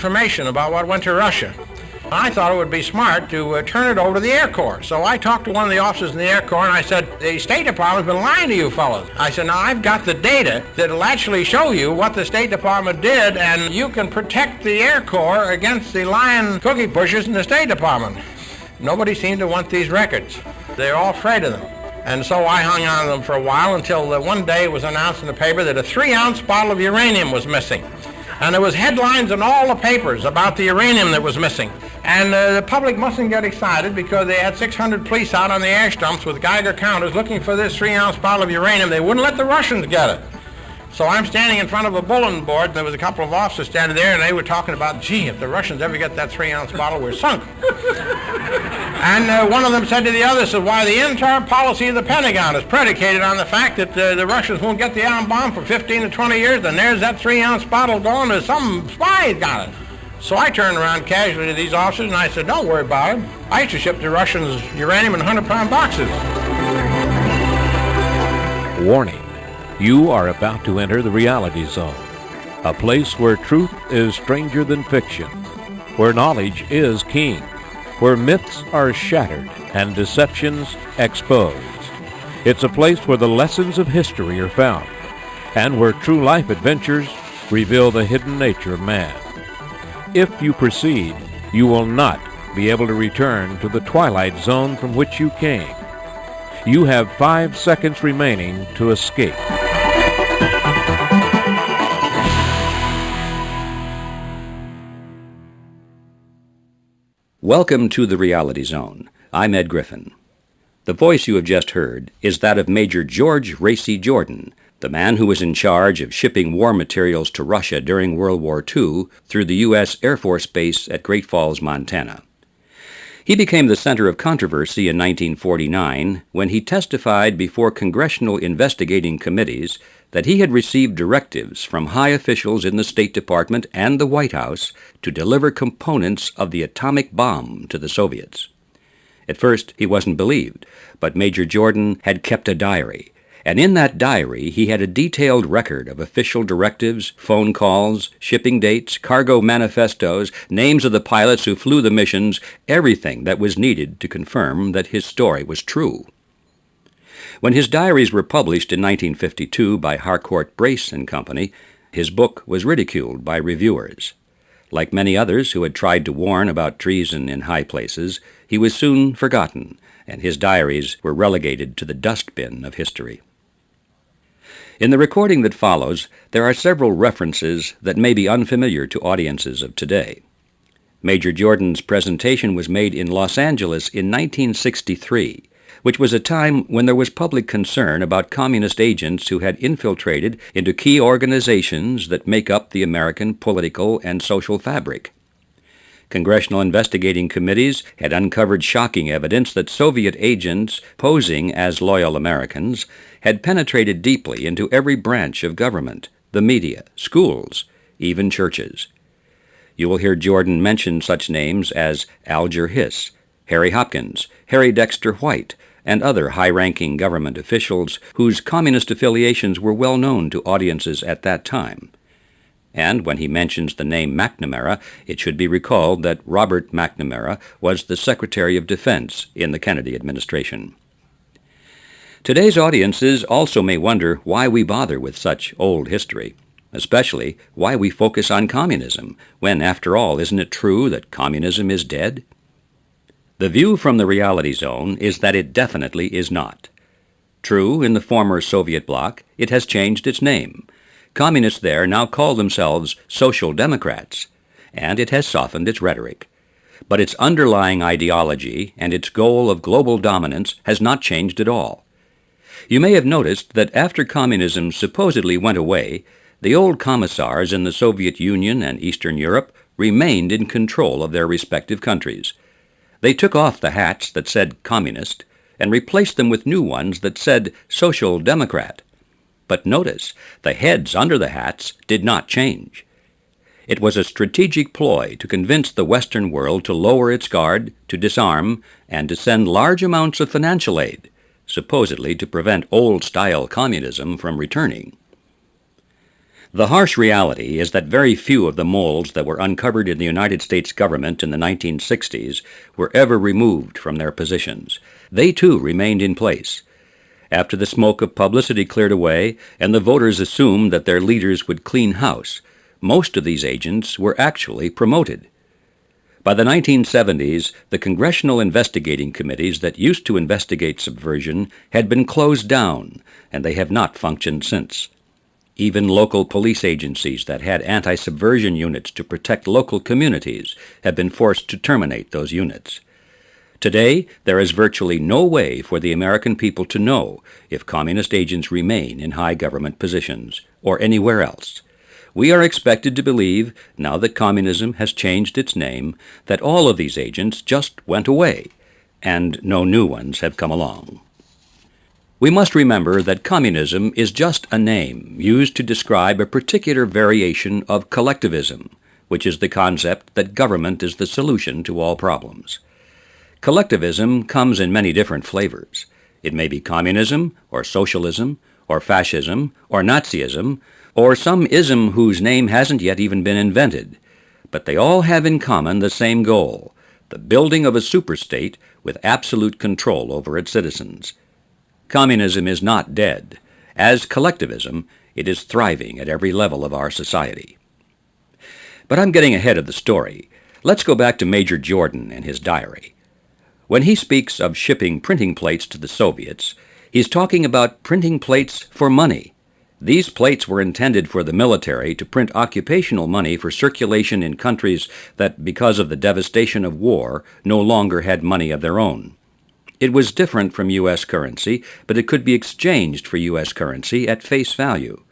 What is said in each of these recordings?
information about what went to Russia. I thought it would be smart to turn it over to the Air Corps. So I talked to one of the officers in the Air Corps and I said, the State Department's been lying to you fellows. I said, now I've got the data that'll actually show you what the State Department did, and you can protect the Air Corps against the lying cookie pushers in the State Department. Nobody seemed to want these records. They're all afraid of them. And so I hung on to them for a while until one day it was announced in the paper that a 3-ounce bottle of uranium was missing. And there was headlines in all the papers about the uranium that was missing. And the public mustn't get excited because they had 600 police out on the air stumps with Geiger counters looking for this 3-ounce bottle of uranium. They wouldn't let the Russians get it. So I'm standing in front of a bulletin board, and there was a couple of officers standing there, and they were talking about, gee, if the Russians ever get that 3-ounce bottle, we're sunk. And one of them said to the other, said, why, the entire policy of the Pentagon is predicated on the fact that the Russians won't get the atom bomb for 15 to 20 years, and there's that 3-ounce bottle going, and some spy's got it. So I turned around casually to these officers, and I said, don't worry about it. I used to ship the Russians uranium in 100-pound boxes. Warning. You are about to enter the reality zone, a place where truth is stranger than fiction, where knowledge is king, where myths are shattered and deceptions exposed. It's a place where the lessons of history are found, and where true life adventures reveal the hidden nature of man. If you proceed, you will not be able to return to the twilight zone from which you came. You have 5 seconds remaining to escape. Welcome to the Reality Zone. I'm Ed Griffin. The voice you have just heard is that of Major George Racy Jordan, the man who was in charge of shipping war materials to Russia during World War II through the U.S. Air Force Base at Great Falls, Montana. He became the center of controversy in 1949 when he testified before congressional investigating committees that he had received directives from high officials in the State Department and the White House to deliver components of the atomic bomb to the Soviets. At first, he wasn't believed, but Major Jordan had kept a diary, and in that diary he had a detailed record of official directives, phone calls, shipping dates, cargo manifestos, names of the pilots who flew the missions, everything that was needed to confirm that his story was true. When his diaries were published in 1952 by Harcourt Brace and Company, his book was ridiculed by reviewers. Like many others who had tried to warn about treason in high places, he was soon forgotten, and his diaries were relegated to the dustbin of history. In the recording that follows, there are several references that may be unfamiliar to audiences of today. Major Jordan's presentation was made in Los Angeles in 1963, which was a time when there was public concern about communist agents who had infiltrated into key organizations that make up the American political and social fabric. Congressional investigating committees had uncovered shocking evidence that Soviet agents posing as loyal Americans had penetrated deeply into every branch of government, the media, schools, even churches. You will hear Jordan mention such names as Alger Hiss, Harry Hopkins, Harry Dexter White, and other high-ranking government officials whose communist affiliations were well known to audiences at that time. And when he mentions the name McNamara, it should be recalled that Robert McNamara was the Secretary of Defense in the Kennedy administration. Today's audiences also may wonder why we bother with such old history, especially why we focus on communism, when, after all, isn't it true that communism is dead? The view from the Reality Zone is that it definitely is not. True, in the former Soviet bloc, it has changed its name. Communists there now call themselves Social Democrats, and it has softened its rhetoric. But its underlying ideology and its goal of global dominance has not changed at all. You may have noticed that after communism supposedly went away, the old commissars in the Soviet Union and Eastern Europe remained in control of their respective countries. They took off the hats that said Communist and replaced them with new ones that said Social Democrat. But notice, the heads under the hats did not change. It was a strategic ploy to convince the Western world to lower its guard, to disarm, and to send large amounts of financial aid, supposedly to prevent old-style communism from returning. The harsh reality is that very few of the moles that were uncovered in the United States government in the 1960s were ever removed from their positions. They too remained in place. After the smoke of publicity cleared away and the voters assumed that their leaders would clean house, most of these agents were actually promoted. By the 1970s, the congressional investigating committees that used to investigate subversion had been closed down, and they have not functioned since. Even local police agencies that had anti-subversion units to protect local communities have been forced to terminate those units. Today, there is virtually no way for the American people to know if communist agents remain in high government positions or anywhere else. We are expected to believe, now that communism has changed its name, that all of these agents just went away, and no new ones have come along. We must remember that communism is just a name used to describe a particular variation of collectivism, which is the concept that government is the solution to all problems. Collectivism comes in many different flavors. It may be communism, or socialism, or fascism, or Nazism, or some ism whose name hasn't yet even been invented. But they all have in common the same goal, the building of a superstate with absolute control over its citizens. Communism is not dead. As collectivism, it is thriving at every level of our society. But I'm getting ahead of the story. Let's go back to Major Jordan and his diary. When he speaks of shipping printing plates to the Soviets, he's talking about printing plates for money. These plates were intended for the military to print occupational money for circulation in countries that, because of the devastation of war, no longer had money of their own. It was different from U.S. currency, but it could be exchanged for U.S. currency at face value.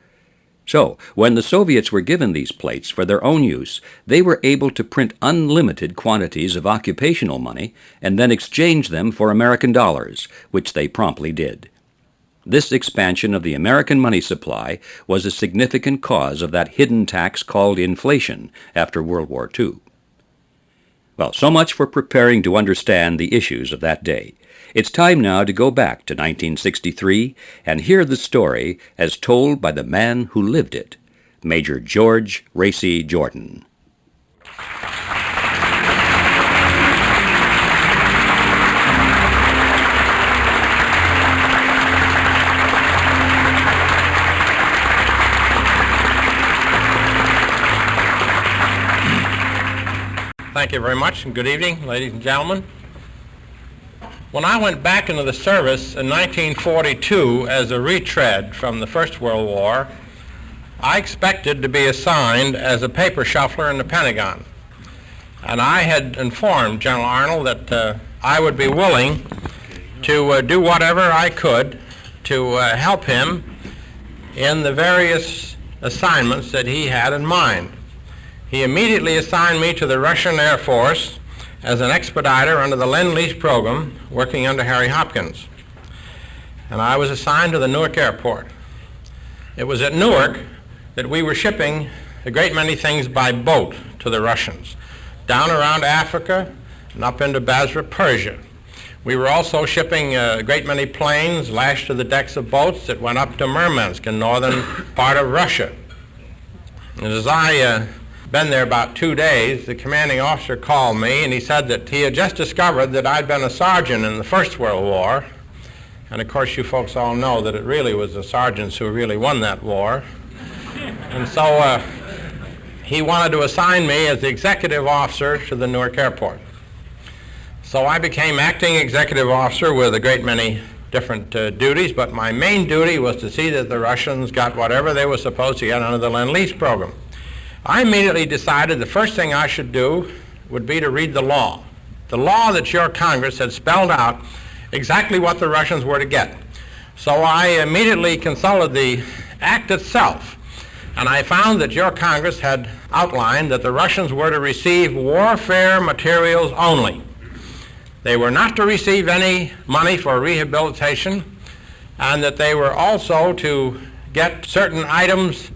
So, when the Soviets were given these plates for their own use, they were able to print unlimited quantities of occupational money and then exchange them for American dollars, which they promptly did. This expansion of the American money supply was a significant cause of that hidden tax called inflation after World War II. Well, so much for preparing to understand the issues of that day. It's time now to go back to 1963 and hear the story as told by the man who lived it, Major George Racy Jordan. Thank you very much, and good evening, ladies and gentlemen. When I went back into the service in 1942 as a retread from the First World War, I expected to be assigned as a paper shuffler in the Pentagon. And I had informed General Arnold that I would be willing to do whatever I could to help him in the various assignments that he had in mind. He immediately assigned me to the Russian Air Force as an expediter under the Land Lease Program, working under Harry Hopkins. And I was assigned to the Newark Airport. It was at Newark that we were shipping a great many things by boat to the Russians, down around Africa and up into Basra, Persia. We were also shipping a great many planes lashed to the decks of boats that went up to Murmansk in northern part of Russia. And as I been there about 2 days, the commanding officer called me and he said that he had just discovered that I'd been a sergeant in the First World War. And of course you folks all know that it really was the sergeants who really won that war. And so he wanted to assign me as the executive officer to the Newark Airport. So I became acting executive officer with a great many different duties, but my main duty was to see that the Russians got whatever they were supposed to get under the Land Lease Program. I immediately decided the first thing I should do would be to read the law that your Congress had spelled out exactly what the Russians were to get. So I immediately consulted the act itself, and I found that your Congress had outlined that the Russians were to receive warfare materials only. They were not to receive any money for rehabilitation, and that they were also to get certain items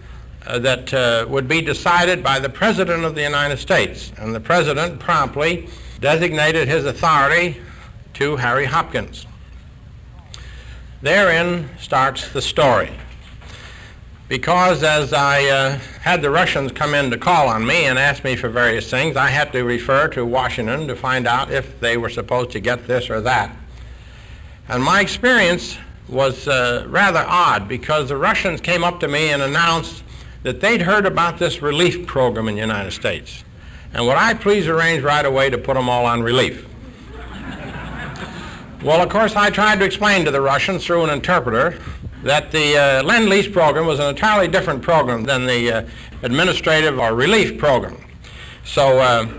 that would be decided by the President of the United States. And the President promptly designated his authority to Harry Hopkins. Therein starts the story. because as I had the Russians come in to call on me and ask me for various things, I had to refer to Washington to find out if they were supposed to get this or that. And my experience was rather odd, because the Russians came up to me and announced that they'd heard about this relief program in the United States. And would I please arrange right away to put them all on relief? Well, of course, I tried to explain to the Russians through an interpreter that the Land Lease Program was an entirely different program than the administrative or relief program. So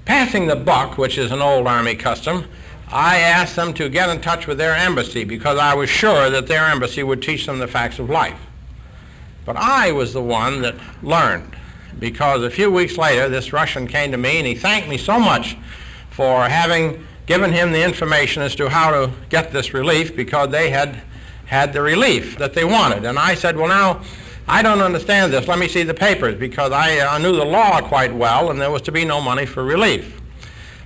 passing the buck, which is an old Army custom, I asked them to get in touch with their embassy, because I was sure that their embassy would teach them the facts of life. But I was the one that learned, because a few weeks later this Russian came to me and he thanked me so much for having given him the information as to how to get this relief, because they had the relief that they wanted. And I said, well, now, I don't understand this. Let me see the papers, because I knew the law quite well, and there was to be no money for relief.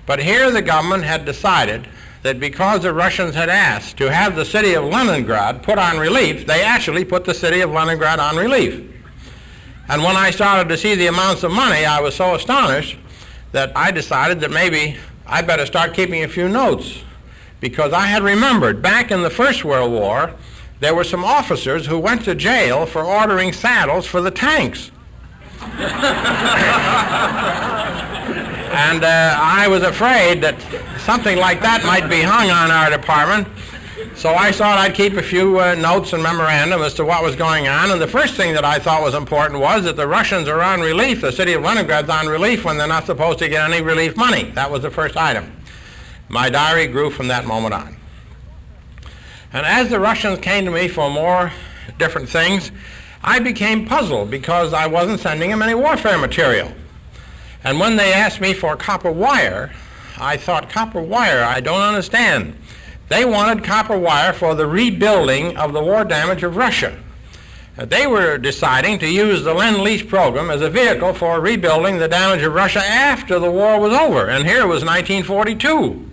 But here the government had decided that because the Russians had asked to have the city of Leningrad put on relief, they actually put the city of Leningrad on relief. And when I started to see the amounts of money, I was so astonished that I decided that maybe I better start keeping a few notes, because I had remembered back in the First World War, there were some officers who went to jail for ordering saddles for the tanks. And I was afraid that something like that might be hung on our department. So I thought I'd keep a few notes and memorandum as to what was going on. And the first thing that I thought was important was that the Russians are on relief. The city of Leningrad's on relief when they're not supposed to get any relief money. That was the first item. My diary grew from that moment on. And as the Russians came to me for more different things, I became puzzled, because I wasn't sending them any warfare material. And when they asked me for copper wire, I thought, copper wire, I don't understand. They wanted copper wire for the rebuilding of the war damage of Russia. They were deciding to use the Land Lease Program as a vehicle for rebuilding the damage of Russia after the war was over, and here was 1942.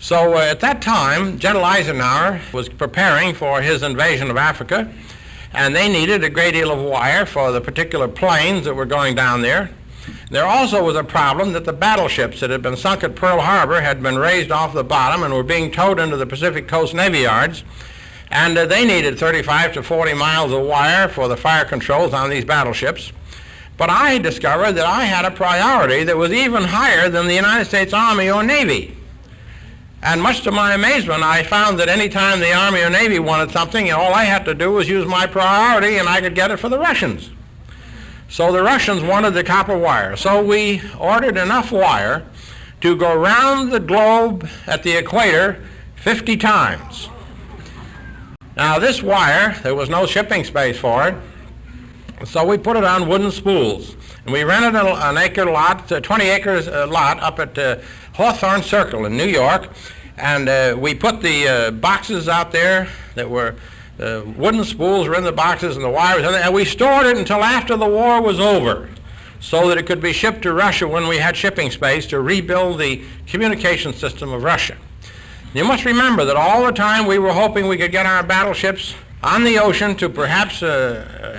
So at that time, General Eisenhower was preparing for his invasion of Africa, and they needed a great deal of wire for the particular planes that were going down there. There also was a problem that the battleships that had been sunk at Pearl Harbor had been raised off the bottom and were being towed into the Pacific Coast Navy Yards, and they needed 35 to 40 miles of wire for the fire controls on these battleships. But I discovered that I had a priority that was even higher than the United States Army or Navy. And much to my amazement, I found that any time the Army or Navy wanted something, all I had to do was use my priority and I could get it for the Russians. So the Russians wanted the copper wire. So we ordered enough wire to go round the globe at the equator 50 times. Now this wire, there was no shipping space for it, so we put it on wooden spools. And we rented an acre lot, 20 acres lot up at Hawthorne Circle in New York, and we put the boxes out there that were wooden spools were in the boxes and the wire was in there, and we stored it until after the war was over, so that it could be shipped to Russia when we had shipping space to rebuild the communication system of Russia. You must remember that all the time we were hoping we could get our battleships on the ocean to perhaps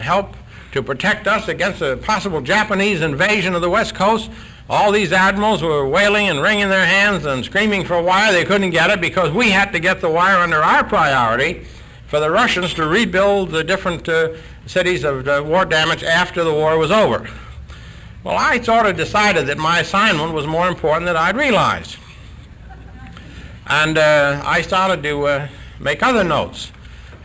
help to protect us against a possible Japanese invasion of the West Coast. All these admirals were wailing and wringing their hands and screaming for wire. They couldn't get it because we had to get the wire under our priority for the Russians to rebuild the different cities of war damage after the war was over. Well, I sort of decided that my assignment was more important than I'd realized. And I started to make other notes.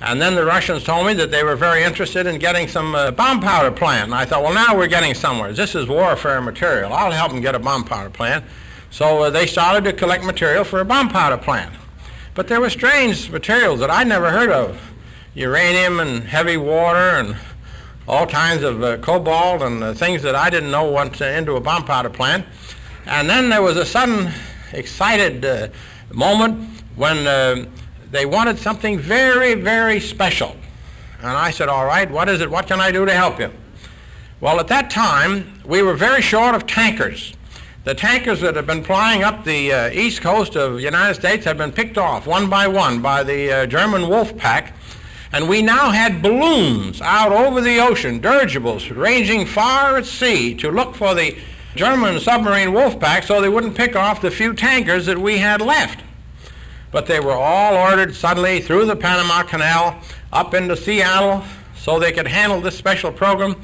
And then the Russians told me that they were very interested in getting some bomb powder plant. And I thought, well, now we're getting somewhere. This is warfare material. I'll help them get a bomb powder plant. So they started to collect material for a bomb powder plant. But there were strange materials that I'd never heard of. Uranium and heavy water and all kinds of cobalt and things that I didn't know went into a bomb powder plant. And then there was a sudden excited moment when they wanted something very, very special. And I said, all right, what is it? What can I do to help you? Well, at that time, we were very short of tankers. The tankers that had been plying up the east coast of the United States had been picked off one by the German wolf pack, And we now had balloons out over the ocean, dirigibles, ranging far at sea to look for the German submarine wolf pack so they wouldn't pick off the few tankers that we had left. But they were all ordered suddenly through the Panama Canal up into Seattle so they could handle this special program.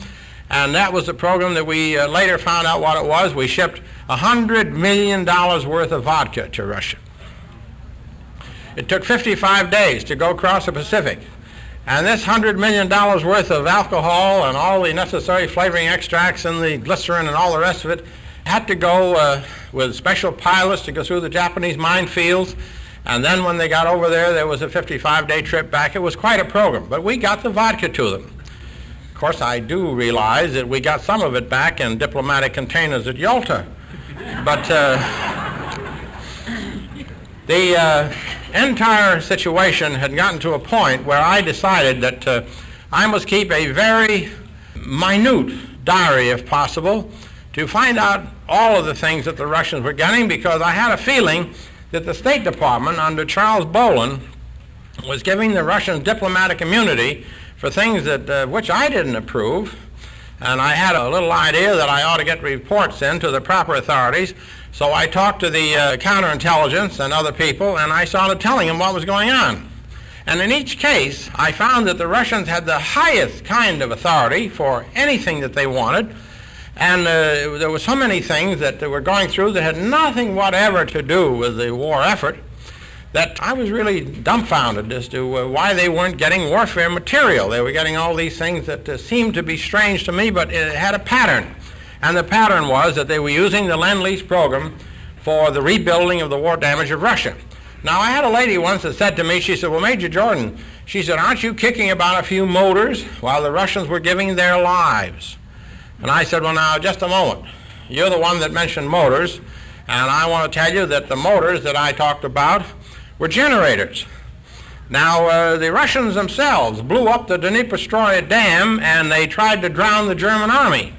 And that was the program that we later found out what it was. We shipped $100 million worth of vodka to Russia. It took 55 days to go across the Pacific. And this $100 million worth of alcohol and all the necessary flavoring extracts and the glycerin and all the rest of it had to go with special pilots to go through the Japanese minefields. And then when they got over there was a 55-day trip back. It was quite a program, but we got the vodka to them. Of course, I do realize that we got some of it back in diplomatic containers at Yalta. But the entire situation had gotten to a point where I decided that I must keep a very minute diary, if possible, to find out all of the things that the Russians were getting, because I had a feeling that the State Department under Charles Bolin was giving the Russians diplomatic immunity for things that which I didn't approve. And I had a little idea that I ought to get reports in to the proper authorities. So I talked to the counterintelligence and other people, and I started telling them what was going on. And in each case, I found that the Russians had the highest kind of authority for anything that they wanted. And there were so many things that they were going through that had nothing whatever to do with the war effort that I was really dumbfounded as to why they weren't getting warfare material. They were getting all these things that seemed to be strange to me, but it had a pattern. And the pattern was that they were using the Land Lease Program for the rebuilding of the war damage of Russia. Now, I had a lady once that said to me, she said, well, Major Jordan, she said, aren't you kicking about a few motors while the Russians were giving their lives? And I said, well, now, just a moment. You're the one that mentioned motors, and I want to tell you that the motors that I talked about were generators. Now, the Russians themselves blew up the Dnipro Dam, and they tried to drown the German army.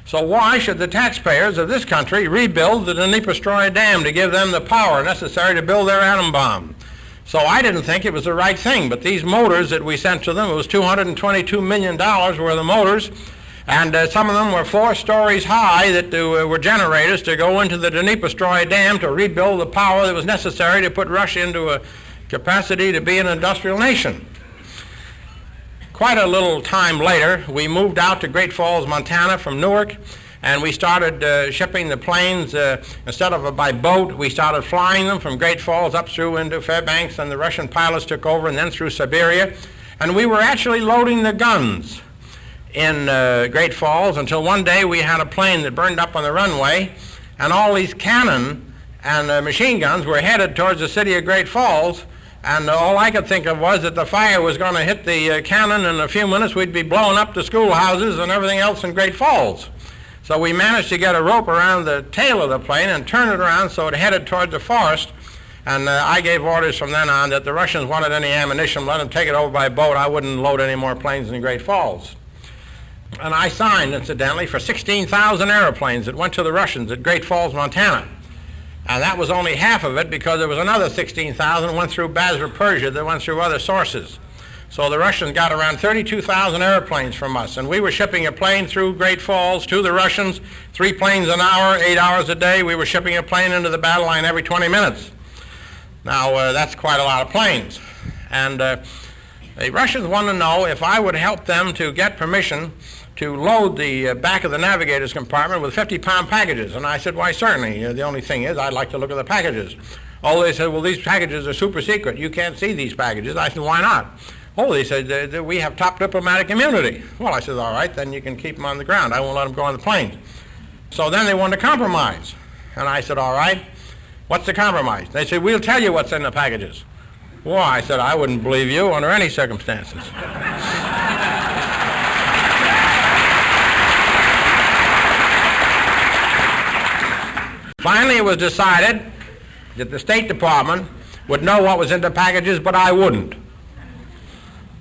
So why should the taxpayers of this country rebuild the Dnipro Dam to give them the power necessary to build their atom bomb? So I didn't think it was the right thing, but these motors that we sent to them, it was $222 million worth of motors, and some of them were 4 stories high that were generators to go into the Dnipro Dam to rebuild the power that was necessary to put Russia into a capacity to be an industrial nation. Quite a little time later, we moved out to Great Falls, Montana from Newark, and we started shipping the planes. Instead of by boat, we started flying them from Great Falls up through into Fairbanks, and the Russian pilots took over, and then through Siberia. And we were actually loading the guns in Great Falls until one day we had a plane that burned up on the runway, and all these cannon and machine guns were headed towards the city of Great Falls, and all I could think of was that the fire was going to hit the cannon, and in a few minutes we'd be blowing up the schoolhouses and everything else in Great Falls. So we managed to get a rope around the tail of the plane and turn it around so it headed towards the forest, and I gave orders from then on that the Russians wanted any ammunition, let them take it over by boat. I wouldn't load any more planes in Great Falls. And I signed, incidentally, for 16,000 airplanes that went to the Russians at Great Falls, Montana. And that was only half of it because there was another 16,000 that went through Basra, Persia, that went through other sources. So the Russians got around 32,000 airplanes from us, and we were shipping a plane through Great Falls to the Russians, 3 planes an hour, 8 hours a day. We were shipping a plane into the battle line every 20 minutes. Now, that's quite a lot of planes. And the Russians wanted to know if I would help them to get permission to load the back of the navigator's compartment with 50-pound packages. And I said, why, certainly. The only thing is, I'd like to look at the packages. Oh, they said, well, these packages are super secret. You can't see these packages. I said, why not? Oh, they said, we have top diplomatic immunity. Well, I said, all right, then you can keep them on the ground. I won't let them go on the planes. So then they wanted to compromise. And I said, all right, what's the compromise? They said, we'll tell you what's in the packages. Well, I said, I wouldn't believe you under any circumstances. Finally, it was decided that the State Department would know what was in the packages, but I wouldn't.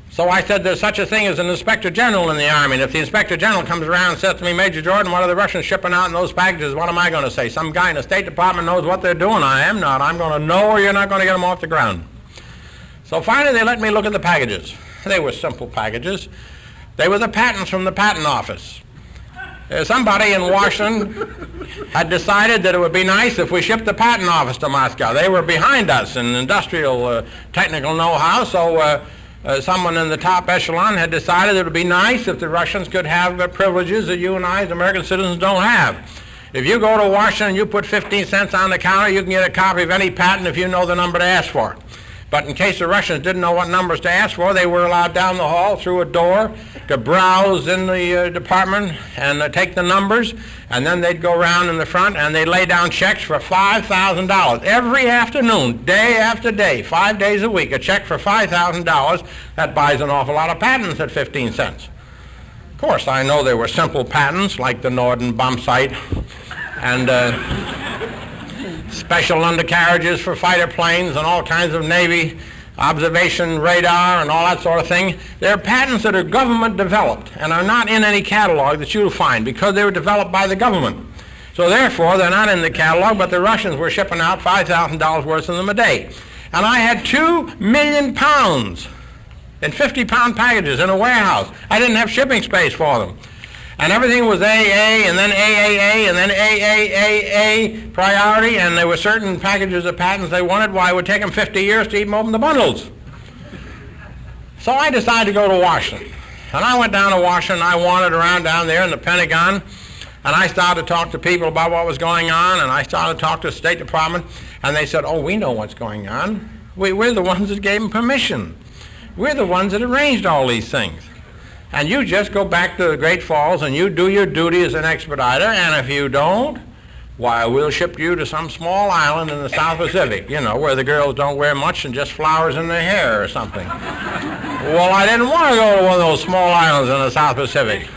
So I said, there's such a thing as an Inspector General in the Army, and if the Inspector General comes around and says to me, Major Jordan, what are the Russians shipping out in those packages, what am I going to say? Some guy in the State Department knows what they're doing. I am not. I'm going to know, or you're not going to get them off the ground. So finally, they let me look at the packages. They were simple packages. They were the patents from the patent office. Somebody in Washington had decided that it would be nice if we shipped the patent office to Moscow. They were behind us in industrial technical know-how, so someone in the top echelon had decided it would be nice if the Russians could have privileges that you and I as American citizens don't have. If you go to Washington and you put 15 cents on the counter, you can get a copy of any patent if you know the number to ask for. But in case the Russians didn't know what numbers to ask for, they were allowed down the hall through a door to browse in the department and take the numbers, and then they'd go around in the front and they'd lay down checks for $5,000 every afternoon, day after day, 5 days a week, a check for $5,000. That buys an awful lot of patents at 15 cents. Of course, I know there were simple patents like the Norden bomb sight and special undercarriages for fighter planes and all kinds of Navy observation radar and all that sort of thing. They're patents that are government developed and are not in any catalog that you'll find because they were developed by the government. So therefore, they're not in the catalog, but the Russians were shipping out $5,000 worth of them a day. And I had 2 million pounds in 50-pound packages in a warehouse. I didn't have shipping space for them. And everything was AA, and then AAA, and then AAAA priority, and there were certain packages of patents they wanted. Why, it would take them 50 years to even open the bundles. So I decided to go to Washington. And I went down to Washington. I wandered around down there in the Pentagon, and I started to talk to people about what was going on, and I started to talk to the State Department, and they said, oh, we know what's going on. We're the ones that gave them permission. We're the ones that arranged all these things. And you just go back to the Great Falls and you do your duty as an expediter, and if you don't, why, we'll ship you to some small island in the South Pacific, you know, where the girls don't wear much and just flowers in their hair or something. Well, I didn't want to go to one of those small islands in the South Pacific.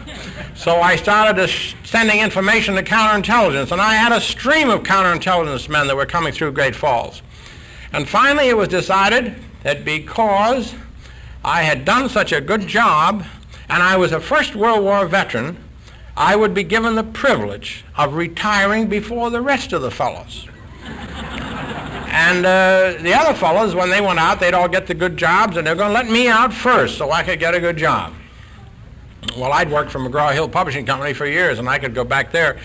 So I started sending information to counterintelligence, and I had a stream of counterintelligence men that were coming through Great Falls. And finally it was decided that because I had done such a good job and I was a First World War veteran, I would be given the privilege of retiring before the rest of the fellows. And the other fellows, when they went out, they'd all get the good jobs, and they're going to let me out first so I could get a good job. Well, I'd worked for McGraw-Hill Publishing Company for years, and I could go back there.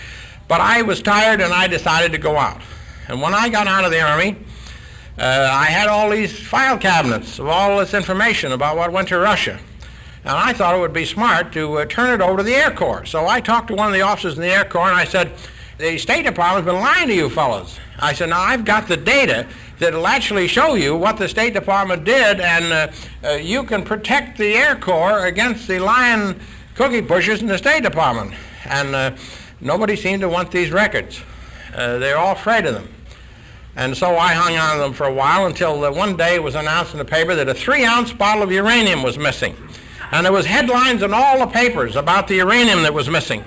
But I was tired, and I decided to go out. And when I got out of the Army, I had all these file cabinets of all this information about what went to Russia. And I thought it would be smart to turn it over to the Air Corps. So I talked to one of the officers in the Air Corps, and I said, the State Department's been lying to you fellows. I said, now I've got the data that'll actually show you what the State Department did, and you can protect the Air Corps against the lying cookie pushers in the State Department. And nobody seemed to want these records. They're all afraid of them. And so I hung on to them for a while until one day it was announced in the paper that a 3-ounce bottle of uranium was missing. And there was headlines in all the papers about the uranium that was missing.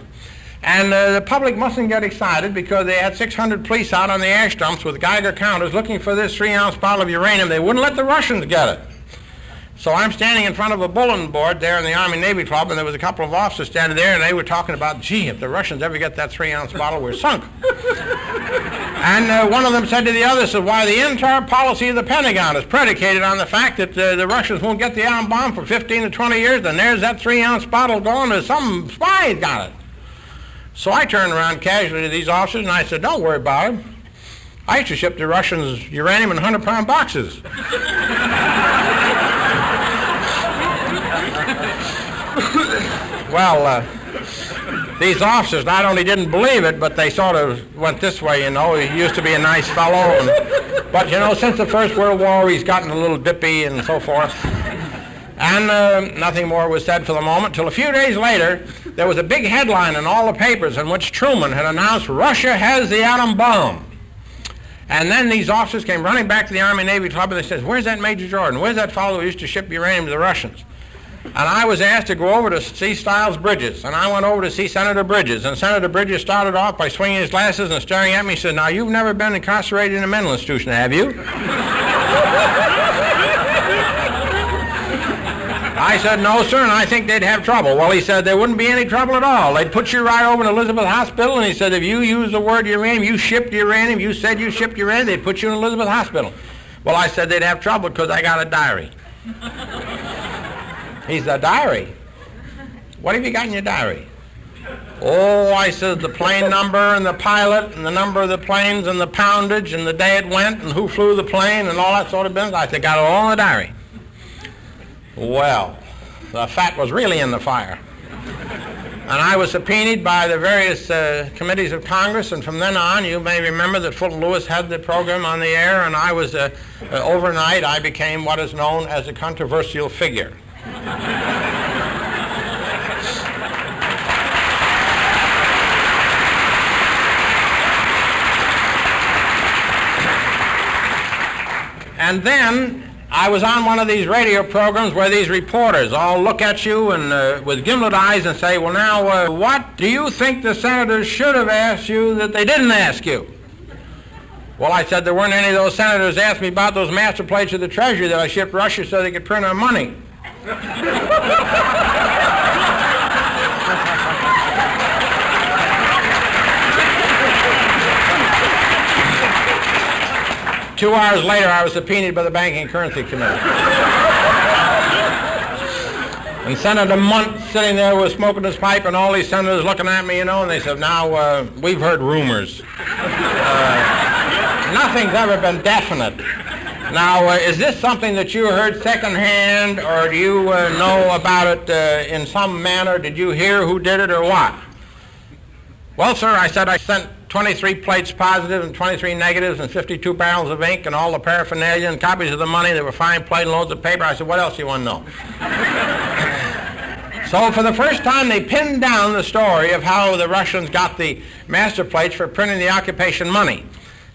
And the public mustn't get excited because they had 600 police out on the air stumps with Geiger counters looking for this 3-ounce bottle of uranium. They wouldn't let the Russians get it. So I'm standing in front of a bulletin board there in the Army-Navy Club, and there was a couple of officers standing there, and they were talking about, gee, if the Russians ever get that 3-ounce bottle, we're sunk. And one of them said to the other, said, why, the entire policy of the Pentagon is predicated on the fact that the Russians won't get the atom bomb for 15 to 20 years, and there's that 3-ounce bottle going, and some spy's got it. So I turned around casually to these officers, and I said, don't worry about it. I used to ship the Russians uranium in 100-pound boxes. Well, these officers not only didn't believe it, but they sort of went this way, you know. He used to be a nice fellow. But, you know, since the First World War, he's gotten a little dippy and so forth. And nothing more was said for the moment, till a few days later, there was a big headline in all the papers in which Truman had announced, Russia has the atom bomb. And then these officers came running back to the Army-Navy Club, and they said, where's that Major Jordan? Where's that fellow who used to ship uranium to the Russians? And I was asked to go over to see Stiles Bridges, and I went over to see Senator Bridges, and Senator Bridges started off by swinging his glasses and staring at me. He said, now, you've never been incarcerated in a mental institution, have you? I said, no, sir, and I think they'd have trouble. Well, he said, there wouldn't be any trouble at all. They'd put you right over to Elizabeth Hospital, and he said, if you used the word uranium, you shipped uranium, you said you shipped uranium, they'd put you in Elizabeth Hospital. Well, I said they'd have trouble because I got a diary. He said, diary? What have you got in your diary? Oh, I said, the plane number and the pilot and the number of the planes and the poundage and the day it went and who flew the plane and all that sort of business. I said, got it all in the diary. Well, the fat was really in the fire. And I was subpoenaed by the various committees of Congress, and from then on, you may remember that Fulton Lewis had the program on the air, and I was, overnight, I became what is known as a controversial figure. And then I was on one of these radio programs where these reporters all look at you and with gimlet eyes and say, well, now, what do you think the senators should have asked you that they didn't ask you? Well, I said there weren't any of those senators asked me about those master plates of the Treasury that I shipped Russia so they could print our money. 2 hours later, I was subpoenaed by the Banking and Currency Committee. And Senator Munt sitting there was smoking his pipe, and all these senators looking at me, and they said, now, we've heard rumors. Nothing's ever been definite. Now, is this something that you heard secondhand, or do you know about it in some manner? Did you hear who did it, or what? Well, sir, I said I sent 23 plates positive and 23 negatives and 52 barrels of ink and all the paraphernalia and copies of the money. They were fine plate and loads of paper. I said, what else do you want to know? So for the first time, they pinned down the story of how the Russians got the master plates for printing the occupation money.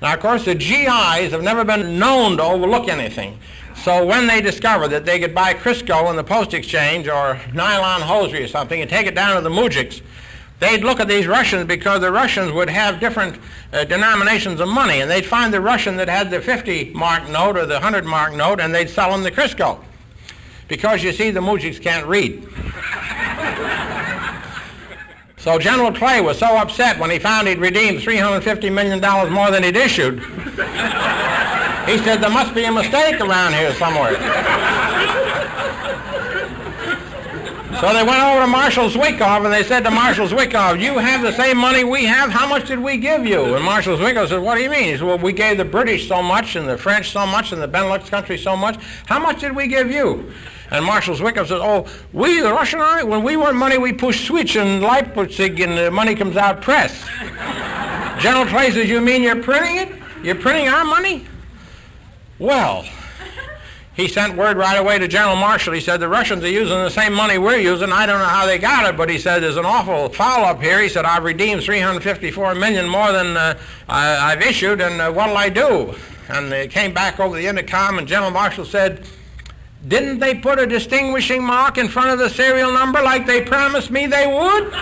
Now, of course, the GIs have never been known to overlook anything. So when they discovered that they could buy Crisco in the post exchange or nylon hosiery or something and take it down to the mujiks, they'd look at these Russians because the Russians would have different denominations of money, and they'd find the Russian that had the 50-mark note or the 100-mark note, and they'd sell them the Crisco. Because, you see, the mujiks can't read. So General Clay was so upset when he found he'd redeemed $350 million more than he'd issued. He said, there must be a mistake around here somewhere. So they went over to Marshal Zwickov, and they said to Marshal Zwickov, you have the same money we have? How much did we give you? And Marshal Zwickov said, what do you mean? He said, well, we gave the British so much, and the French so much, and the Benelux countries so much. How much did we give you? And Marshal Zwickov said, oh, we, the Russian army, when we want money, we push switch in Leipzig, and the money comes out press. General Clay says, you mean you're printing it? You're printing our money? Well, he sent word right away to General Marshall. He said, the Russians are using the same money we're using. I don't know how they got it, but he said, there's an awful foul up here. He said, I've redeemed $354 million more than I've issued, and what'll I do? And they came back over the intercom, and General Marshall said, didn't they put a distinguishing mark in front of the serial number like they promised me they would?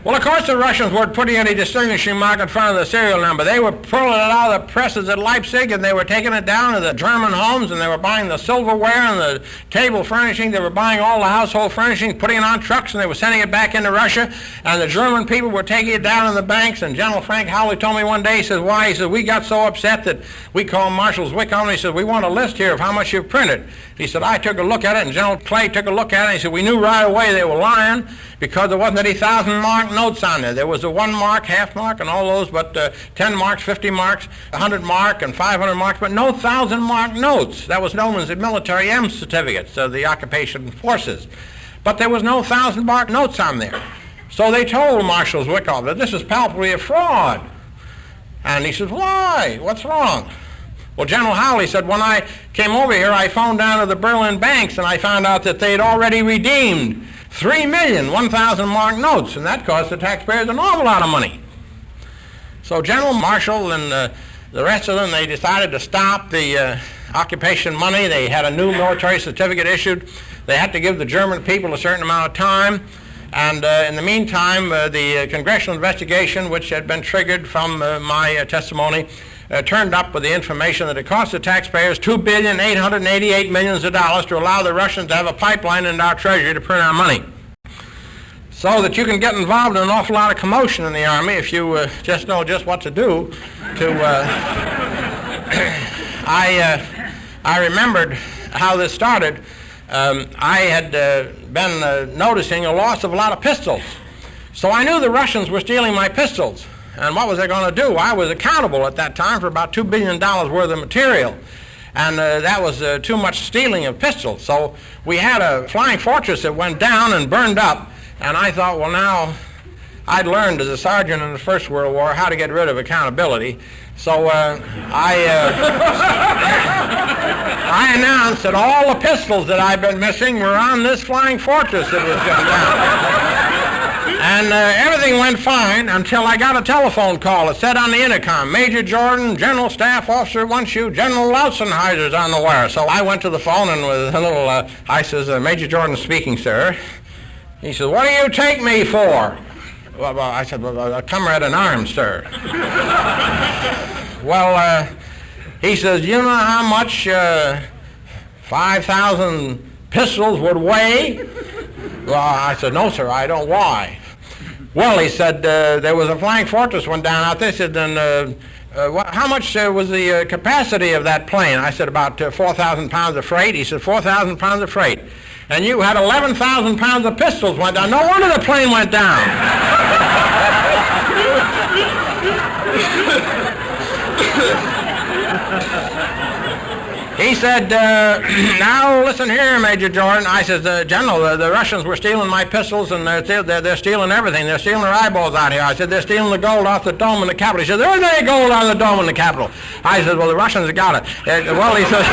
Well, of course the Russians weren't putting any distinguishing mark in front of the serial number. They were pulling it out of the presses at Leipzig, and they were taking it down to the German homes, and they were buying the silverware and the table furnishing. They were buying all the household furnishing, putting it on trucks, and they were sending it back into Russia. And the German people were taking it down in the banks. And General Frank Howley told me one day, he says, why? He said, we got so upset that we called Marshal Zwickov, and he said, we want a list here of how much you've printed. He said, I took a look at it, and General Clay took a look at it, and he said, we knew right away they were lying because there wasn't any 1,000-mark notes on there. There was a 1 mark, half mark, and all those, but 10 marks, 50 marks, 100 mark, and 500 marks, but no 1,000-mark notes. That was known as the military M certificates of the occupation forces. But there was no 1,000-mark notes on there. So they told Marshal Zwickov that this is palpably a fraud. And he says, why? What's wrong? Well, General Howley said, when I came over here, I phoned down to the Berlin banks, and I found out that they'd already redeemed 3 million 1,000-mark notes, and that cost the taxpayers an awful lot of money. So General Marshall and the rest of them, they decided to stop the occupation money. They had a new military certificate issued. They had to give the German people a certain amount of time. And in the meantime, the congressional investigation, which had been triggered from my testimony, turned up with the information that it cost the taxpayers $2,888,000,000 to allow the Russians to have a pipeline into our treasury to print our money. So that you can get involved in an awful lot of commotion in the Army if you just know just what to do. I remembered how this started. I had been noticing a loss of a lot of pistols. So I knew the Russians were stealing my pistols. And what was I going to do? I was accountable at that time for about $2 billion worth of material. And that was too much stealing of pistols. So we had a flying fortress that went down and burned up. And I thought, well, now I'd learned as a sergeant in the First World War how to get rid of accountability. So I announced that all the pistols that I'd been missing were on this flying fortress that was going down. And everything went fine until I got a telephone call. It said on the intercom, Major Jordan, General Staff Officer wants you, General Lausenheiser's on the wire. So I went to the phone and with a little, I says, Major Jordan speaking, sir. He says, what do you take me for? Well, I said, well, a comrade in arms, sir. Well, he says, you know how much 5,000 pistols would weigh? Well, I said, no, sir, I don't. Why? Well, he said, there was a flying fortress went down out there. He said, then how much was the capacity of that plane? I said, about 4,000 pounds of freight. He said, 4,000 pounds of freight. And you had 11,000 pounds of pistols went down. No wonder the plane went down. He said, now listen here, Major Jordan. I said, General, the Russians were stealing my pistols and they're stealing everything. They're stealing their eyeballs out here. I said, they're stealing the gold off the dome in the Capitol. He said, there isn't any gold on the dome in the Capitol. I said, well, the Russians have got it. Well, he said,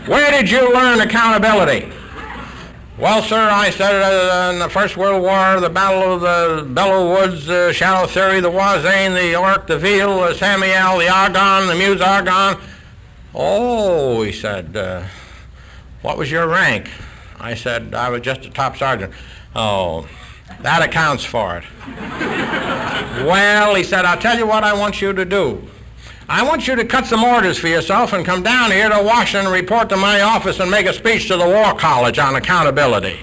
where did you learn accountability? Well, sir, I said in the First World War, the Battle of the Belleau Woods, Shadow Theory, the Wazane, the Orc, the Veal, the Samuel, the Argonne, the Meuse Argonne. Oh, he said, what was your rank? I said, I was just a top sergeant. Oh, that accounts for it. Well, he said, I'll tell you what I want you to do. I want you to cut some orders for yourself and come down here to Washington and report to my office and make a speech to the War College on accountability.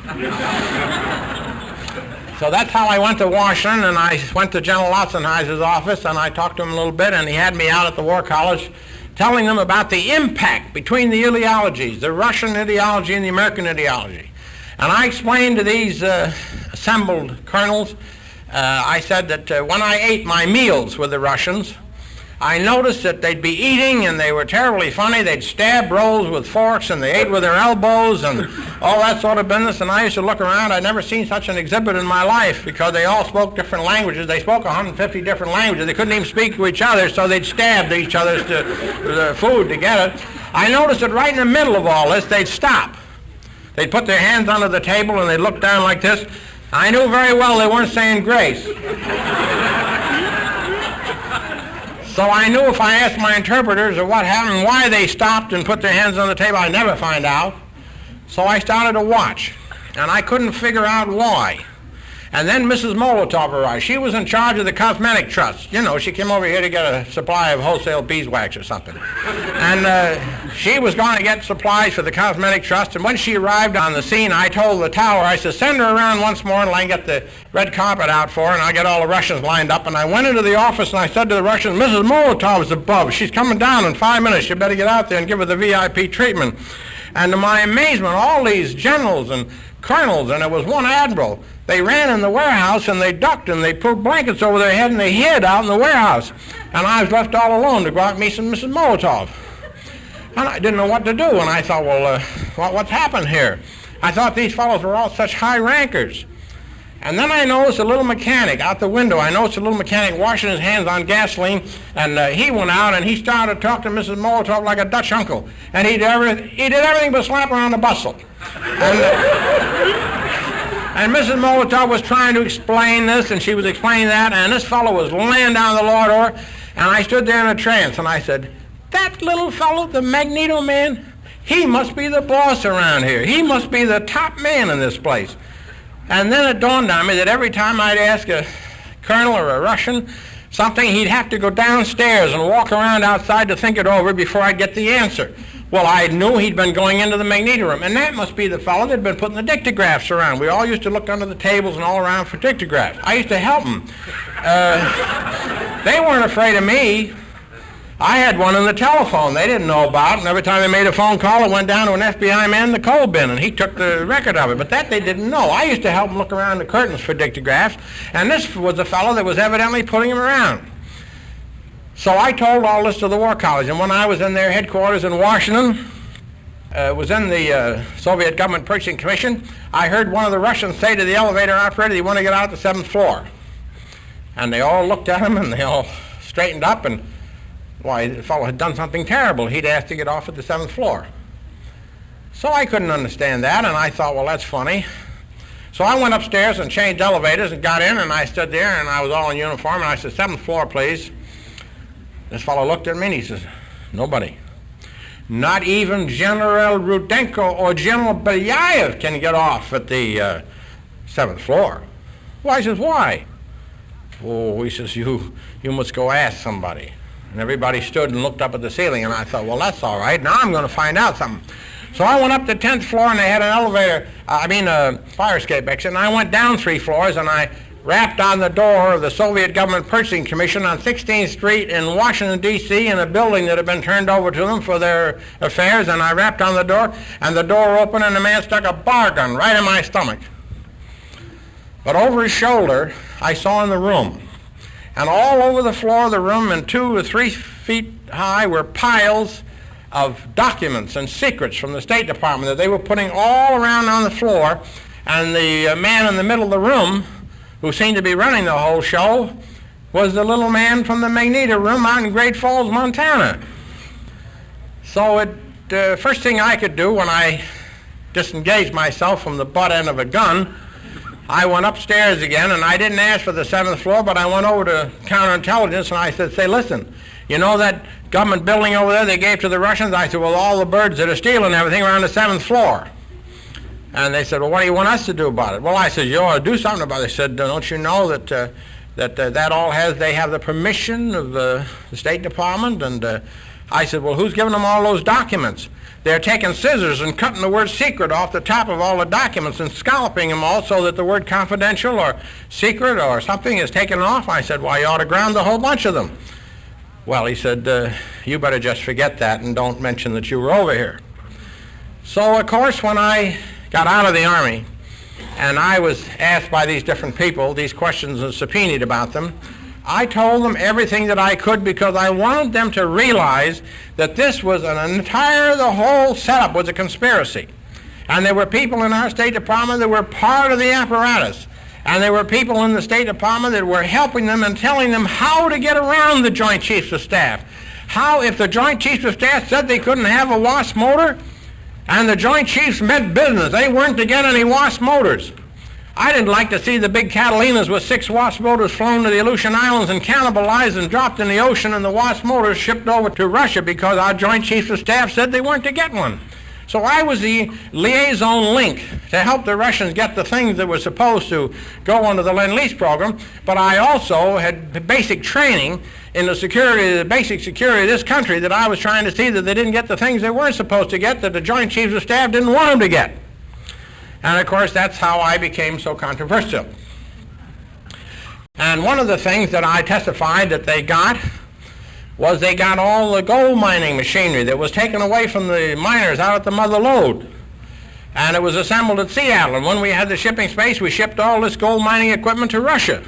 So that's how I went to Washington, and I went to General Lausenheiser's office, and I talked to him a little bit, and he had me out at the War College telling them about the impact between the ideologies, the Russian ideology and the American ideology. And I explained to these assembled colonels, I said that when I ate my meals with the Russians, I noticed that they'd be eating and they were terribly funny. They'd stab rolls with forks and they ate with their elbows and all that sort of business. And I used to look around. I'd never seen such an exhibit in my life because they all spoke different languages. They spoke 150 different languages. They couldn't even speak to each other, so they'd stab each other's food to get it. I noticed that right in the middle of all this, they'd stop. They'd put their hands under the table and they'd look down like this. I knew very well they weren't saying grace. So I knew if I asked my interpreters or what happened, why they stopped and put their hands on the table, I'd never find out. So I started to watch, and I couldn't figure out why. And then Mrs. Molotov arrived. She was in charge of the cosmetic trust. You know, she came over here to get a supply of wholesale beeswax or something. And she was going to get supplies for the cosmetic trust, and when she arrived on the scene, I told the tower, I said, send her around once more and I get the red carpet out for her, and I'll get all the Russians lined up. And I went into the office and I said to the Russians, Mrs. Molotov's above. She's coming down in 5 minutes. You better get out there and give her the VIP treatment. And to my amazement, all these generals and colonels, and there was one admiral, they ran in the warehouse and they ducked and they put blankets over their head and they hid out in the warehouse. And I was left all alone to go out and meet some Mrs. Molotov. And I didn't know what to do. And I thought, well, what's happened here? I thought these fellows were all such high rankers. And then I noticed a little mechanic out the window. I noticed a little mechanic washing his hands on gasoline, and he went out and he started to talk to Mrs. Molotov like a Dutch uncle. And he did everything but slap her on the bustle. And Mrs. Molotov was trying to explain this, and she was explaining that, and this fellow was laying down the law door, and I stood there in a trance, and I said, that little fellow, the Magneto Man, he must be the boss around here. He must be the top man in this place. And then it dawned on me that every time I'd ask a colonel or a Russian something, he'd have to go downstairs and walk around outside to think it over before I'd get the answer. Well, I knew he'd been going into the magneto room, and that must be the fellow that'd been putting the dictographs around. We all used to look under the tables and all around for dictographs. I used to help them. They weren't afraid of me. I had one on the telephone they didn't know about, and every time they made a phone call, it went down to an FBI man in the coal bin, and he took the record of it. But that they didn't know. I used to help them look around the curtains for dictographs, and this was the fellow that was evidently putting them around. So I told all this to the War College, and when I was in their headquarters in Washington, was in the Soviet Government Purchasing Commission, I heard one of the Russians say to the elevator operator, "You want to get out the 7th floor?" And they all looked at him, and they all straightened up, and why, the fellow had done something terrible. He'd asked to get off at the 7th floor. So I couldn't understand that, and I thought, well, that's funny. So I went upstairs and changed elevators and got in, and I stood there, and I was all in uniform, and I said, "7th floor, please." This fellow looked at me, and he says, "Nobody. Not even General Rudenko or General Belyaev can get off at the 7th floor." Well, I says, "Why?" "Oh," he says, you must go ask somebody." And everybody stood and looked up at the ceiling, and I thought, well, that's all right. Now I'm going to find out something. So I went up to the 10th floor, and they had an elevator, a fire escape exit, and I went down 3 floors, and I rapped on the door of the Soviet Government Purchasing Commission on 16th Street in Washington, D.C., in a building that had been turned over to them for their affairs, and I rapped on the door, and the door opened, and the man stuck a bar gun right in my stomach. But over his shoulder, I saw in the room, and all over the floor of the room and 2 or 3 feet high were piles of documents and secrets from the State Department that they were putting all around on the floor, and the man in the middle of the room, who seemed to be running the whole show, was the little man from the Magneto room out in Great Falls, Montana. So the first thing I could do when I disengaged myself from the butt end of a gun, I went upstairs again, and I didn't ask for the 7th floor, but I went over to counterintelligence, and I said, "Say, listen, you know that government building over there they gave to the Russians?" I said, "Well, all the birds that are stealing everything are on the 7th floor." And they said, "Well, what do you want us to do about it?" Well, I said, "You ought to do something about it." They said, "Don't you know that all they have the permission of the State Department?" And I said, "Well, who's giving them all those documents?" They're taking scissors and cutting the word secret off the top of all the documents and scalloping them all so that the word confidential or secret or something is taken off. I said, "Well, you ought to ground a whole bunch of them." Well, he said, "You better just forget that and don't mention that you were over here." So, of course, when I got out of the Army and I was asked by these different people these questions and subpoenaed about them, I told them everything that I could because I wanted them to realize that this was the whole setup was a conspiracy. And there were people in our State Department that were part of the apparatus. And there were people in the State Department that were helping them and telling them how to get around the Joint Chiefs of Staff. How, if the Joint Chiefs of Staff said they couldn't have a Wasp motor, and the Joint Chiefs meant business, they weren't to get any Wasp motors. I didn't like to see the big Catalinas with 6 Wasp motors flown to the Aleutian Islands and cannibalized and dropped in the ocean, and the Wasp motors shipped over to Russia because our Joint Chiefs of Staff said they weren't to get one. So I was the liaison link to help the Russians get the things that were supposed to go under the Land Lease Program, but I also had basic training in the basic security of this country, that I was trying to see that they didn't get the things they weren't supposed to get, that the Joint Chiefs of Staff didn't want them to get. And of course, that's how I became so controversial. And one of the things that I testified that they got was they got all the gold mining machinery that was taken away from the miners out at the Mother Lode. And it was assembled at Seattle. And when we had the shipping space, we shipped all this gold mining equipment to Russia,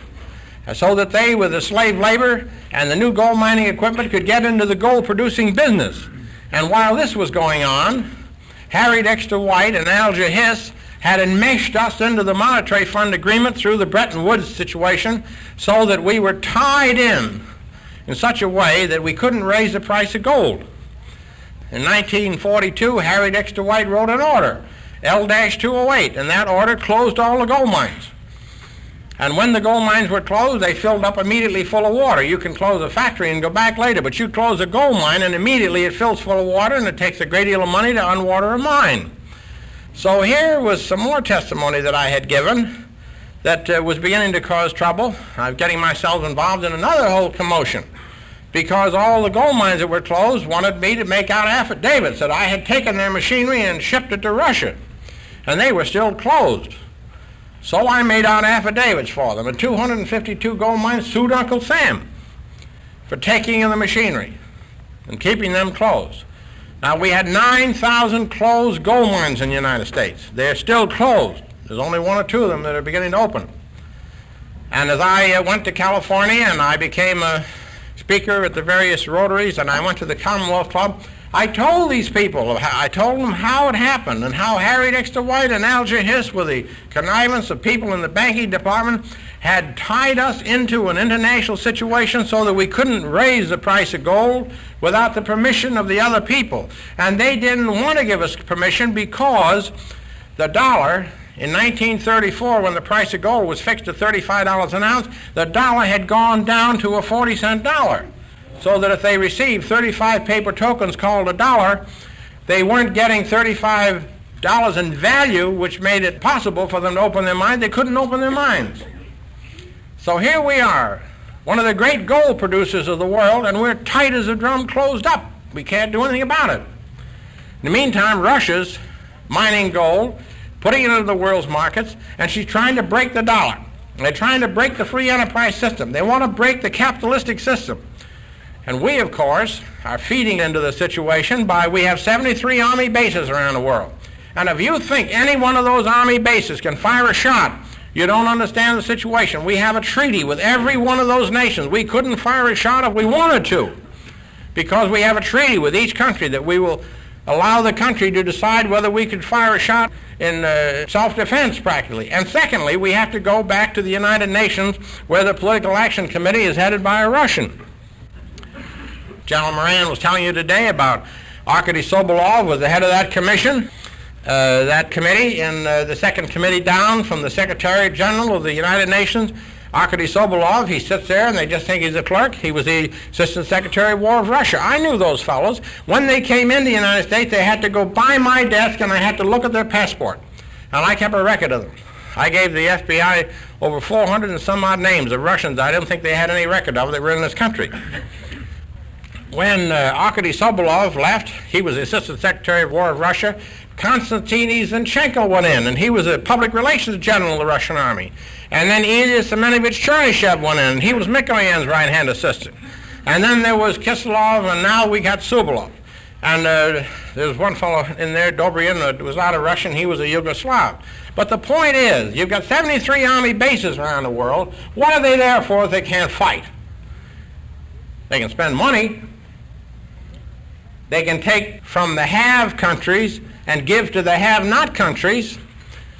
so that they, with the slave labor and the new gold mining equipment, could get into the gold producing business. And while this was going on, Harry Dexter White and Alger Hiss had enmeshed us into the Monetary Fund Agreement through the Bretton Woods situation, so that we were tied in such a way that we couldn't raise the price of gold. In 1942, Harry Dexter White wrote an order, L-208, and that order closed all the gold mines. And when the gold mines were closed, they filled up immediately full of water. You can close a factory and go back later, but you close a gold mine and immediately it fills full of water, and it takes a great deal of money to unwater a mine. So here was some more testimony that I had given that was beginning to cause trouble. I'm getting myself involved in another whole commotion, because all the gold mines that were closed wanted me to make out affidavits that I had taken their machinery and shipped it to Russia, and they were still closed. So I made out affidavits for them, and 252 gold mines sued Uncle Sam for taking of the machinery. and keeping them closed. Now, we had 9,000 closed gold mines in the United States. They're still closed. There's only one or two of them that are beginning to open. And as I went to California and I became a speaker at the various Rotaries and I went to the Commonwealth Club, I told these people, I told them how it happened and how Harry Dexter White and Alger Hiss, with the connivance of people in the banking department, had tied us into an international situation so that we couldn't raise the price of gold without the permission of the other people. And they didn't want to give us permission because the dollar, in 1934, when the price of gold was fixed at $35 an ounce, the dollar had gone down to a 40-cent dollar. So that if they received 35 paper tokens called a dollar, they weren't getting $35 in value, which made it possible for them to open their minds. They couldn't open their minds. So here we are, one of the great gold producers of the world, and we're tight as a drum, closed up. We can't do anything about it. In the meantime, Russia's mining gold, putting it into the world's markets, and she's trying to break the dollar. They're trying to break the free enterprise system. They want to break the capitalistic system. And we, of course, are feeding into the situation by, we have 73 Army bases around the world. And if you think any one of those Army bases can fire a shot, you don't understand the situation. We have a treaty with every one of those nations. We couldn't fire a shot if we wanted to, because we have a treaty with each country that we will allow the country to decide whether we could fire a shot in self-defense practically. And secondly, we have to go back to the United Nations, where the Political Action Committee is headed by a Russian. General Moran was telling you today about Arkady Sobolov was the head of that commission, that committee, in the second committee down from the Secretary General of the United Nations. Arkady Sobolov, he sits there and they just think he's a clerk. He was the Assistant Secretary of War of Russia. I knew those fellows. When they came into the United States, they had to go by my desk and I had to look at their passport. And I kept a record of them. I gave the FBI over 400 and some odd names of Russians I didn't think they had any record of that were in this country. When Arkady Sobolov left, he was the Assistant Secretary of War of Russia, Konstantin Izanchenko went in, and he was a public relations general of the Russian army. And then Ilya Semenovich Chernyshev went in, and he was Mikoyan's right-hand assistant. And then there was Kisilov, and now we got Sobolov. And there was one fellow in there, Dobryan, that was not a Russian, he was a Yugoslav. But the point is, you've got 73 army bases around the world. What are they there for if they can't fight? They can spend money. They can take from the have countries and give to the have-not countries.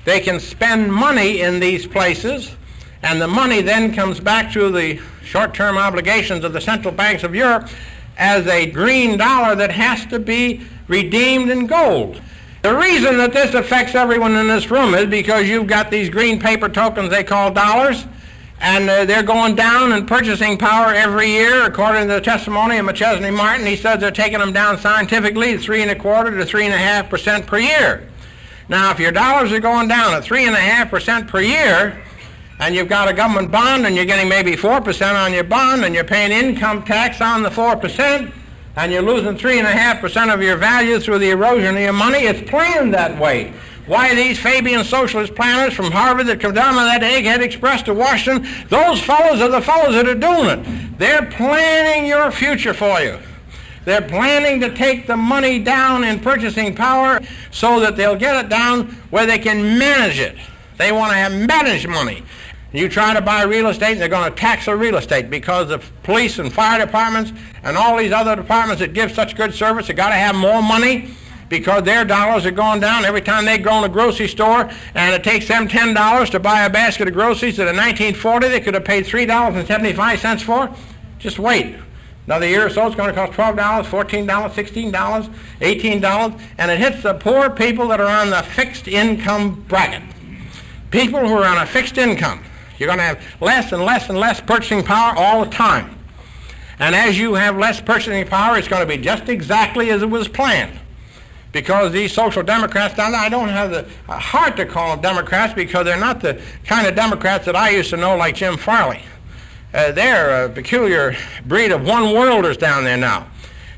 They can spend money in these places, and the money then comes back to the short-term obligations of the central banks of Europe as a green dollar that has to be redeemed in gold. The reason that this affects everyone in this room is because you've got these green paper tokens they call dollars, and they're going down in purchasing power every year, according to the testimony of McChesney Martin. He says they're taking them down scientifically to 3.25% to 3.5% per year. Now, if your dollars are going down at 3.5% per year, and you've got a government bond and you're getting maybe 4% on your bond, and you're paying income tax on the 4%, and you're losing 3.5% of your value through the erosion of your money, it's planned that way. Why these Fabian socialist planners from Harvard that come down on that Egghead Express to Washington, those fellows are the fellows that are doing it. They're planning your future for you. They're planning to take the money down in purchasing power so that they'll get it down where they can manage it. They want to have managed money. You try to buy real estate and they're going to tax the real estate because the police and fire departments and all these other departments that give such good service have got to have more money, because their dollars are going down every time they go in a grocery store, and it takes them $10 to buy a basket of groceries that in 1940 they could have paid $3.75 for. Just wait. Another year or so it's going to cost $12, $14, $16, $18, and it hits the poor people that are on the fixed income bracket. People who are on a fixed income. You're going to have less and less and less purchasing power all the time. And as you have less purchasing power, it's going to be just exactly as it was planned. Because these social democrats down there, I don't have the heart to call them Democrats, because they're not the kind of Democrats that I used to know, like Jim Farley. They're a peculiar breed of one-worlders down there now.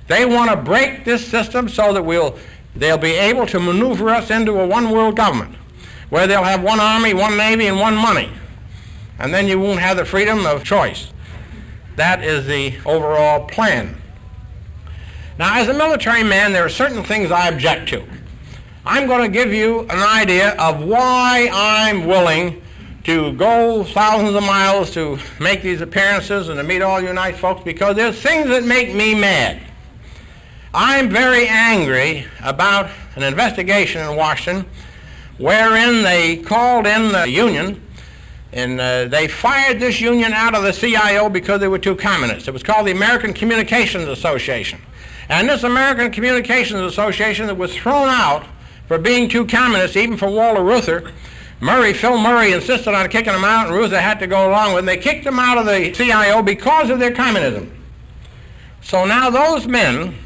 They want to break this system so that they'll be able to maneuver us into a one-world government, where they'll have one army, one navy, and one money. And then you won't have the freedom of choice. That is the overall plan. Now, as a military man, there are certain things I object to. I'm going to give you an idea of why I'm willing to go thousands of miles to make these appearances and to meet all you nice folks, because there's things that make me mad. I'm very angry about an investigation in Washington wherein they called in the union, and they fired this union out of the CIO because they were too communist. It was called the American Communications Association. And this American Communications Association that was thrown out for being too communist, even for Walter Reuther, Phil Murray insisted on kicking them out, and Reuther had to go along with it. They kicked them out of the CIO because of their communism. So now those men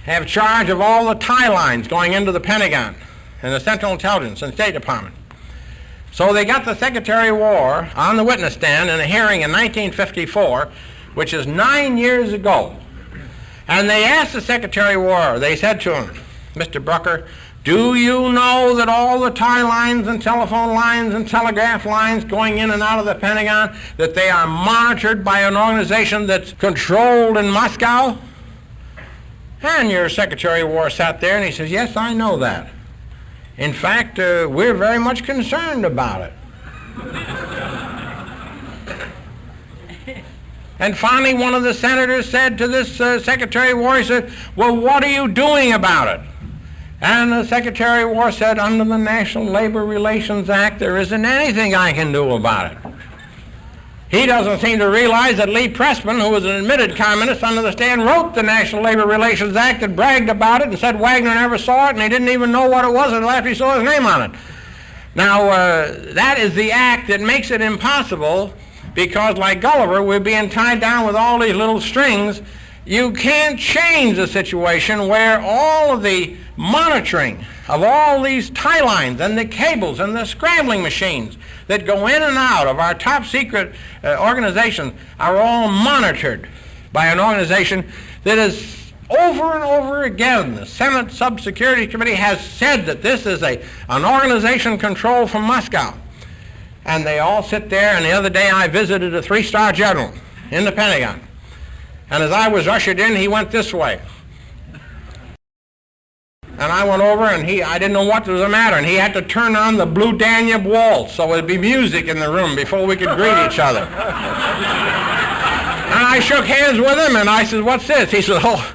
have charge of all the tie lines going into the Pentagon and the Central Intelligence and State Department. So they got the Secretary of War on the witness stand in a hearing in 1954, which is 9 years ago. And they asked the Secretary of War, they said to him, Mr. Brucker, do you know that all the tie lines and telephone lines and telegraph lines going in and out of the Pentagon, that they are monitored by an organization that's controlled in Moscow? And your Secretary of War sat there and he says, yes, I know that. In fact, we're very much concerned about it. And finally, one of the senators said to this Secretary of War, he said, well, what are you doing about it? And the Secretary of War said, under the National Labor Relations Act, there isn't anything I can do about it. He doesn't seem to realize that Lee Pressman, who was an admitted communist under the stand, wrote the National Labor Relations Act and bragged about it and said Wagner never saw it and he didn't even know what it was until after he saw his name on it. Now, that is the act that makes it impossible, because like Gulliver, we're being tied down with all these little strings. You can't change the situation where all of the monitoring of all these tie lines and the cables and the scrambling machines that go in and out of our top secret organizations are all monitored by an organization that is over and over again. The Senate Subsecurity Committee has said that this is an organization controlled from Moscow. And they all sit there, and the other day I visited a three-star general in the Pentagon. And as I was ushered in, he went this way. And I went over, and I didn't know what was the matter, and he had to turn on the Blue Danube Waltz so there'd be music in the room before we could greet each other. And I shook hands with him, and I said, what's this? He said, oh,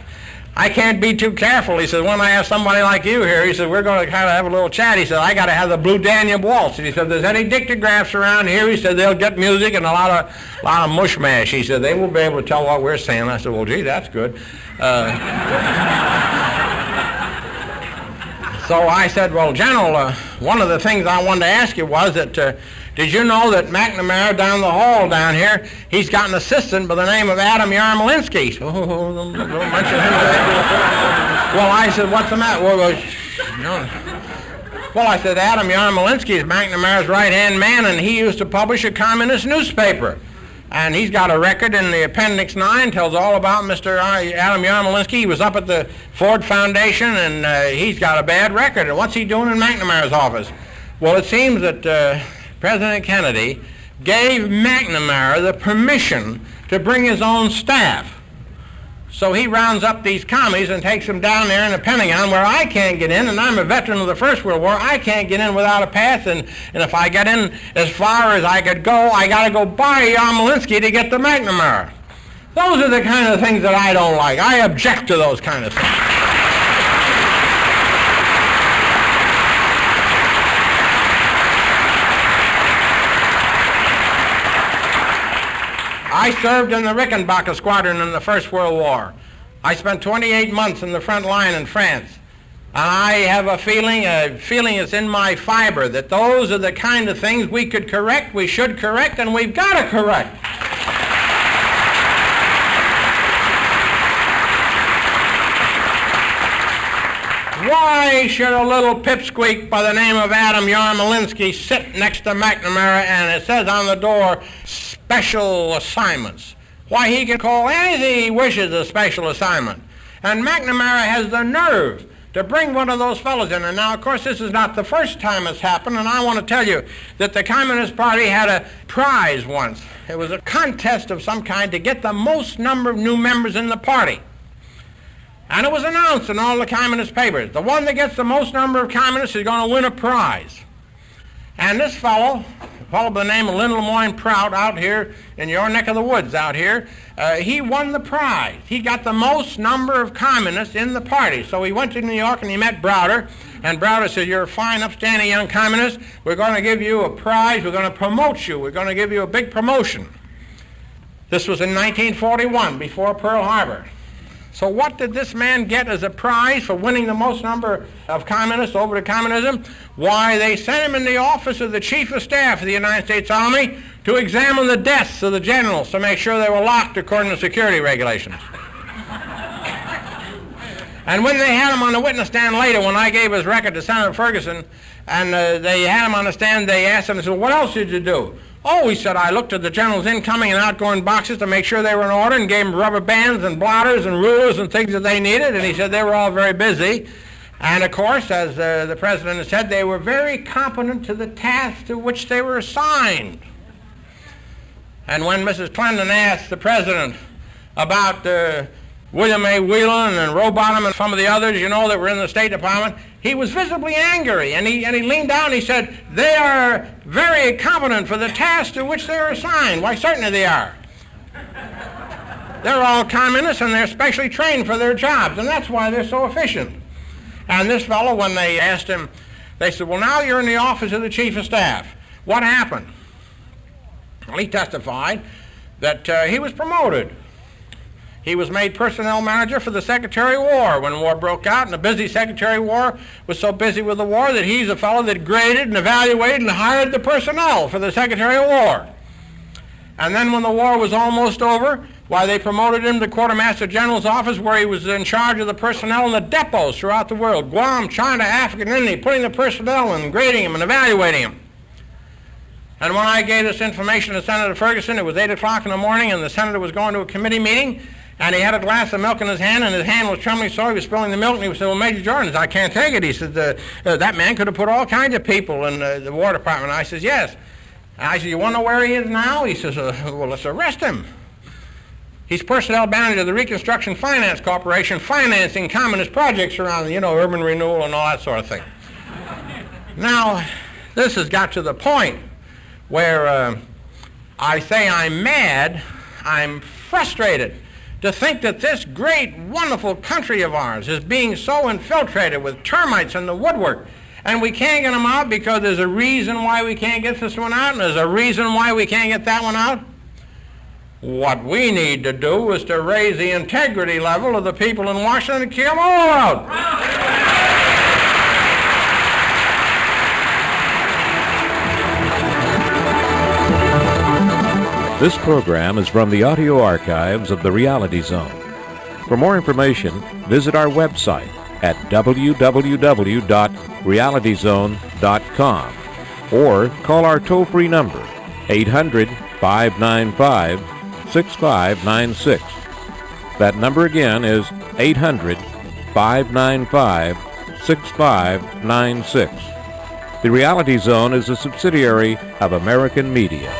I can't be too careful. He said, when I have somebody like you here, he said, we're going to kind of have a little chat. He said, I got to have the Blue Danube Waltz. And he said, if there's any dictographs around here, he said, they'll get music and a lot of mushmash. He said, they will be able to tell what we're saying. I said, well, gee, that's good. So I said, well, General, one of the things I wanted to ask you was that, did you know that McNamara down the hall down here, he's got an assistant by the name of Adam Yarmolinsky? Oh, don't mention him. Well, I said, what's the matter? Well, I said, Adam Yarmolinsky is McNamara's right-hand man, and he used to publish a communist newspaper. And he's got a record in the Appendix 9, tells all about Mr. Adam Yarmolinsky. He was up at the Ford Foundation, and he's got a bad record. And what's he doing in McNamara's office? Well, it seems that President Kennedy gave McNamara the permission to bring his own staff. So he rounds up these commies and takes them down there in the Pentagon where I can't get in, and I'm a veteran of the First World War. I can't get in without a pass, and if I get in as far as I could go, I got to go by Yarmolinsky to get to McNamara. Those are the kind of things that I don't like. I object to those kind of things. I served in the Rickenbacker Squadron in the First World War. I spent 28 months in the front line in France. And I have a feeling is in my fiber, that those are the kind of things we could correct, we should correct, and we've got to correct. Why should a little pipsqueak by the name of Adam Yarmolinsky sit next to McNamara and it says on the door, special assignments? Why, he can call anything he wishes a special assignment. And McNamara has the nerve to bring one of those fellows in. And now, of course, this is not the first time it's happened, and I want to tell you that the Communist Party had a prize once. It was a contest of some kind to get the most number of new members in the party. And it was announced in all the communist papers. The one that gets the most number of communists is going to win a prize. And this fellow by the name of Lynn Lemoyne Prout out here in your neck of the woods out here, he won the prize. He got the most number of communists in the party. So he went to New York and he met Browder. And Browder said, "You're a fine, upstanding young communist. We're going to give you a prize. We're going to promote you. We're going to give you a big promotion." This was in 1941, before Pearl Harbor. So what did this man get as a prize for winning the most number of communists over to communism? Why, they sent him in the office of the Chief of Staff of the United States Army to examine the desks of the generals to make sure they were locked according to security regulations. And when they had him on the witness stand later, when I gave his record to Senator Ferguson, and they had him on the stand, they asked him, they said, "What else did you do?" "Oh," he said, "I looked at the general's incoming and outgoing boxes to make sure they were in order and gave them rubber bands and blotters and rulers and things that they needed." And he said they were all very busy. And of course, as the president has said, they were very competent to the task to which they were assigned. And when Mrs. Clendon asked the president about William A. Whelan and Rowbottom and some of the others, you know, that were in the State Department, he was visibly angry, and he leaned down and he said, "They are very competent for the task to which they are assigned." "Why, certainly they are. They're all communists and they're specially trained for their jobs, and that's why they're so efficient." And this fellow, when they asked him, they said, "Well, now you're in the office of the Chief of Staff. What happened?" Well, he testified that he was promoted. He was made personnel manager for the Secretary of War when war broke out, and the busy Secretary of War was so busy with the war that he's a fellow that graded and evaluated and hired the personnel for the Secretary of War. And then when the war was almost over, why, they promoted him to Quartermaster General's office, where he was in charge of the personnel in the depots throughout the world, Guam, China, Africa, and India, putting the personnel and grading them and evaluating them. And when I gave this information to Senator Ferguson, it was 8 o'clock in the morning, and the senator was going to a committee meeting, and he had a glass of milk in his hand, and his hand was trembling so he was spilling the milk, and he said, "Well, Major Jordan, I can't take it." He said, "That man could have put all kinds of people in the War Department." I said, "Yes." And I said, "You want to know where he is now?" He says, "Well, let's arrest him. He's personnel manager of the Reconstruction Finance Corporation, financing communist projects around, you know, urban renewal and all that sort of thing." Now, this has got to the point where I say I'm mad, I'm frustrated to think that this great, wonderful country of ours is being so infiltrated with termites in the woodwork, and we can't get them out because there's a reason why we can't get this one out, and there's a reason why we can't get that one out. What we need to do is to raise the integrity level of the people in Washington and kill them all out. This program is from the audio archives of the Reality Zone. For more information, visit our website at www.realityzone.com or call our toll-free number, 800-595-6596. That number again is 800-595-6596. The Reality Zone is a subsidiary of American Media.